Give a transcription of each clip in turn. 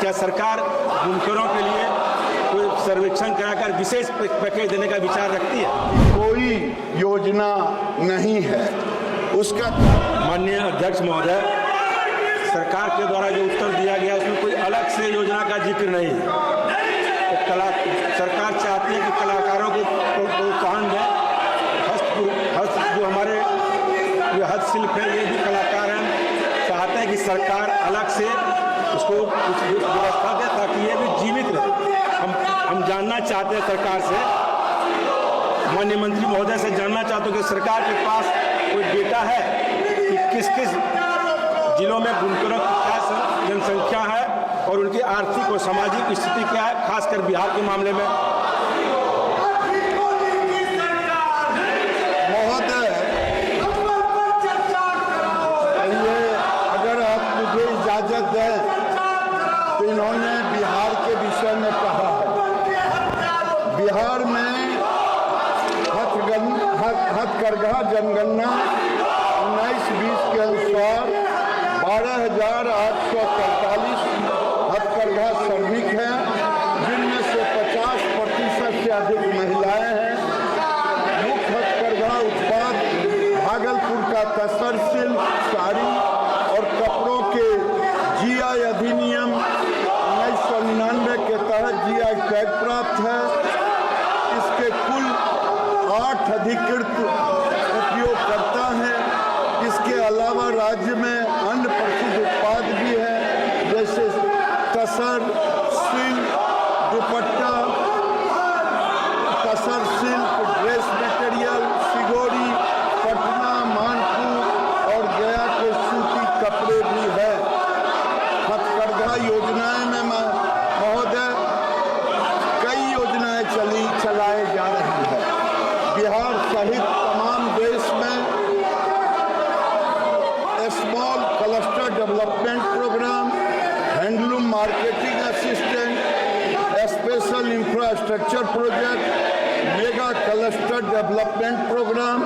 क्या सरकार बुनकरों के लिए कोई सर्वेक्षण कराकर विशेष पैकेज देने का विचार रखती है? कोई योजना नहीं है उसका। माननीय अध्यक्ष महोदय, सरकार के द्वारा जो उत्तर दिया गया उसमें कोई अलग से योजना का जिक्र नहीं है। तो सरकार चाहती है कि कलाकारों को प्रोत्साहन दें। जो हमारे हस्तशिल्प है, ये भी कलाकार हैं, चाहते हैं कि सरकार अलग से उसको कुछ व्यवस्था दे ताकि ये भी जीवित रहे। हम जानना चाहते हैं सरकार से, माननीय मंत्री महोदय से जानना चाहते हैं कि सरकार के पास कोई डेटा है कि किस किस जिलों में बुनकरों की क्या जनसंख्या है और उनकी आर्थिक और सामाजिक स्थिति क्या है, खासकर बिहार के मामले में। महोदय, अगर आप मुझे इजाजत दें तो इन्होंने बिहार के विषय में कहा है। बिहार में हथकरघा जनगणना 19-20 के अनुसार 12,843 हथकरघा श्रमिक हैं, जिनमें से 50% से अधिक महिलाएं हैं। मुख्य हथकरघा उत्पाद भागलपुर का तसर शिल्प, साड़ी और कपड़ों के जीआई अधिनियम 1999 के तहत जीआई टैग प्राप्त है। इसके कुल 8 अधिकृत उपयोगकर्ता हैं। इसके अलावा राज्य में अन्य प्रसिद्ध उत्पाद भी हैं, जैसे tussar silk, dupatta, tussar silk, dress material, Sigodi, Patna, Manpur और गया के सूती कपड़े भी है। हथकरघा योजनाएं में महोदय कई योजनाएं चलाई जा रही है। बिहार सहित तमाम देश में small cluster development program, handloom marketing assistant, special infrastructure project, mega cluster development program,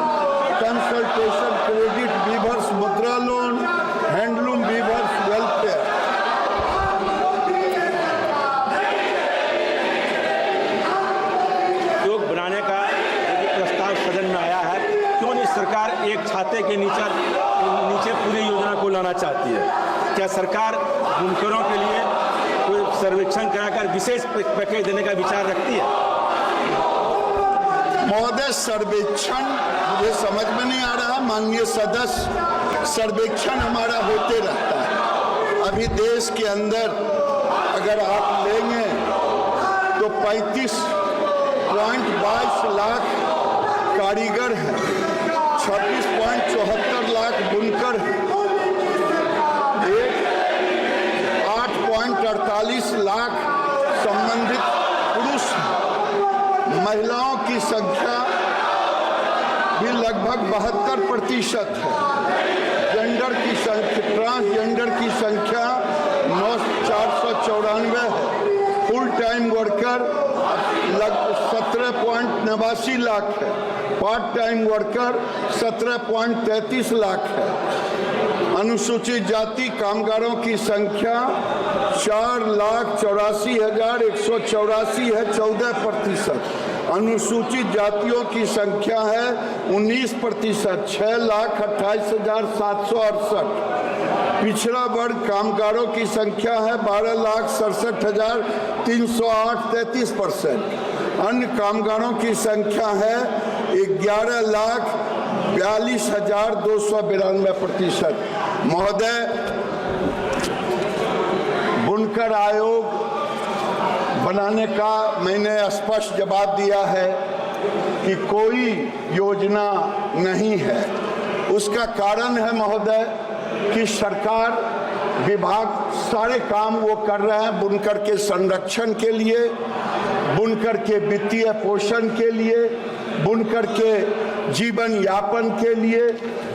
consultation credit weavers Mudra loan, handloom weavers welfare. उद्योग बनाने का प्रस्ताव सदन में आया है, क्यों नहीं सरकार एक छाते के नीचे पूरी योजना को लाना चाहती है? क्या सरकार बुनकरों के लिए कोई सर्वेक्षण कराकर विशेष पैकेज देने का विचार रखती है? महोदय, सर्वेक्षण मुझे समझ में नहीं आ रहा। माननीय सदस्य, सर्वेक्षण हमारा होते रहता है। अभी देश के अंदर अगर आप लेंगे तो 35.22 लाख कारीगर हैं, 26.74 लाख बुनकर हैं, 8.48 लाख संबंधित पुरुष हैं। महिलाओं की संख्या भी लगभग 72% है। जेंडर की संख्या, ट्रांसजेंडर की संख्या 494 है। फुल टाइम वर्कर 17.89 लाख है। पार्ट टाइम वर्कर 17.33 लाख है। अनुसूचित जाति कामगारों की संख्या 4,84,184 है, 14%। अनुसूचित जातियों की संख्या है 19%, 6,28,768। पिछड़ा वर्ग कामगारों की संख्या है 12,67,308, 33%। अन्य कामगारों की संख्या है 11,42,292%। महोदय, बुनकर आयोग बनाने का मैंने स्पष्ट जवाब दिया है कि कोई योजना नहीं है। उसका कारण है महोदय कि सरकार विभाग सारे काम वो कर रहे हैं बुनकर के संरक्षण के लिए, बुनकर के वित्तीय पोषण के लिए, बुनकर के जीवन यापन के लिए।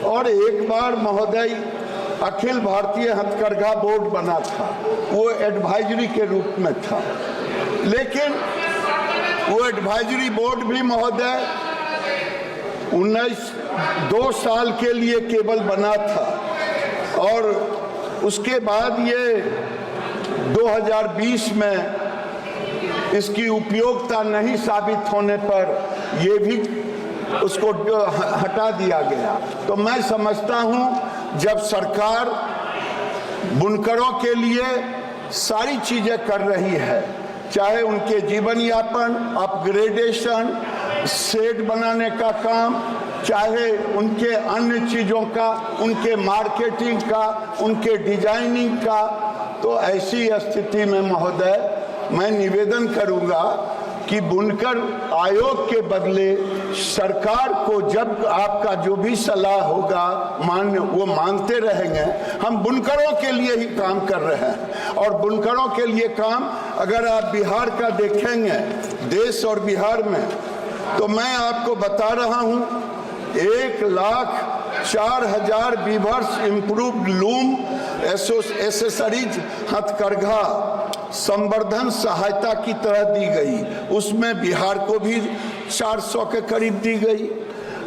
और एक बार महोदय अखिल भारतीय हथकरघा बोर्ड बना था, वो एडवाइजरी के रूप में था, लेकिन वो एडवाइजरी बोर्ड भी महोदय 2 साल के लिए केवल बना था और उसके बाद ये 2020 में इसकी उपयोगिता नहीं साबित होने पर ये भी उसको हटा दिया गया। तो मैं समझता हूं जब सरकार बुनकरों के लिए सारी चीजें कर रही है, चाहे उनके जीवन यापन, अपग्रेडेशन, शेड बनाने का काम, चाहे उनके अन्य चीज़ों का, उनके मार्केटिंग का, उनके डिजाइनिंग का, तो ऐसी स्थिति में महोदय मैं निवेदन करूंगा कि बुनकर आयोग के बदले सरकार को जब आपका जो भी सलाह होगा वो मानते रहेंगे। हम बुनकरों के लिए ही काम कर रहे हैं और बुनकरों के लिए काम अगर आप बिहार का देखेंगे, देश और बिहार में, तो मैं आपको बता रहा हूं 1,04,000 वीवर्स इम्प्रूव्ड लूम एसेसरीज हथकरघा संवर्धन सहायता की तरह दी गई, उसमें बिहार को भी 400 के करीब दी गई।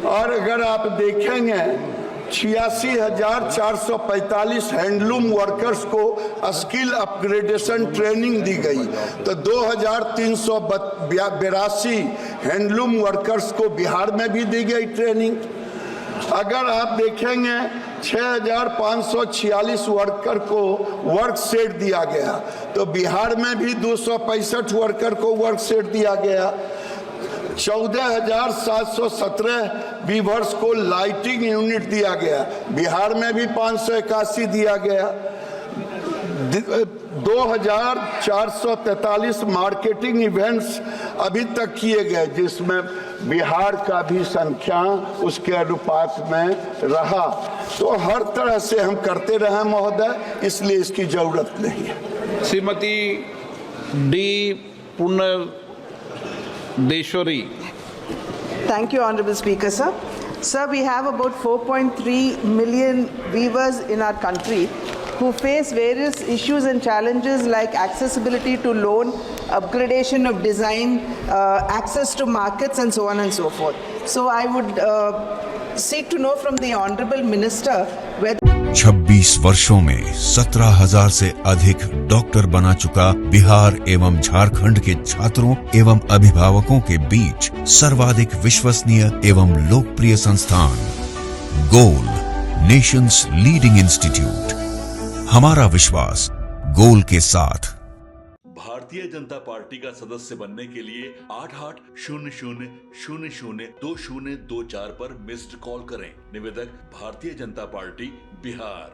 और अगर आप देखेंगे 86,445 हैंडलूम वर्कर्स को स्किल अपग्रेडेशन ट्रेनिंग दी गई, तो 2,382 हैंडलूम वर्कर्स को बिहार में भी दी गई ट्रेनिंग। अगर आप देखेंगे 6,546 वर्कर को वर्क सेट दिया गया, तो बिहार में भी 265 वर्कर को वर्क सेट दिया गया। 14,717 वीवर्स को लाइटिंग यूनिट दिया गया, बिहार में भी 581 दिया गया। 2,443 मार्केटिंग इवेंट्स अभी तक किए गए, जिसमें बिहार का भी संख्या उसके अनुपात में रहा। तो हर तरह से हम करते रहे महोदय, इसलिए इसकी जरूरत नहीं है। Shrimati D Punardeshwari. Thank you, Honorable Speaker, sir. Sir, we have about 4.3 million weavers in our country who face various issues and challenges like accessibility to loan, upgradation of design, access to markets, and so on and so forth. So I would seek to know from the Honorable Minister whether 26 वर्षों में 17,000 से अधिक doctor बना चुका बिहार एवं झारखंड के छात्रों एवं अभिभावकों के बीच सर्वाधिक विश्वसनीय एवं लोकप्रिय संस्थान गोल, नेशंस लीडिंग इंस्टीट्यूट। हमारा विश्वास गोल के साथ। भारतीय जनता पार्टी का सदस्य बनने के लिए 8800002024 पर मिस्ड कॉल करें। निवेदक भारतीय जनता पार्टी बिहार।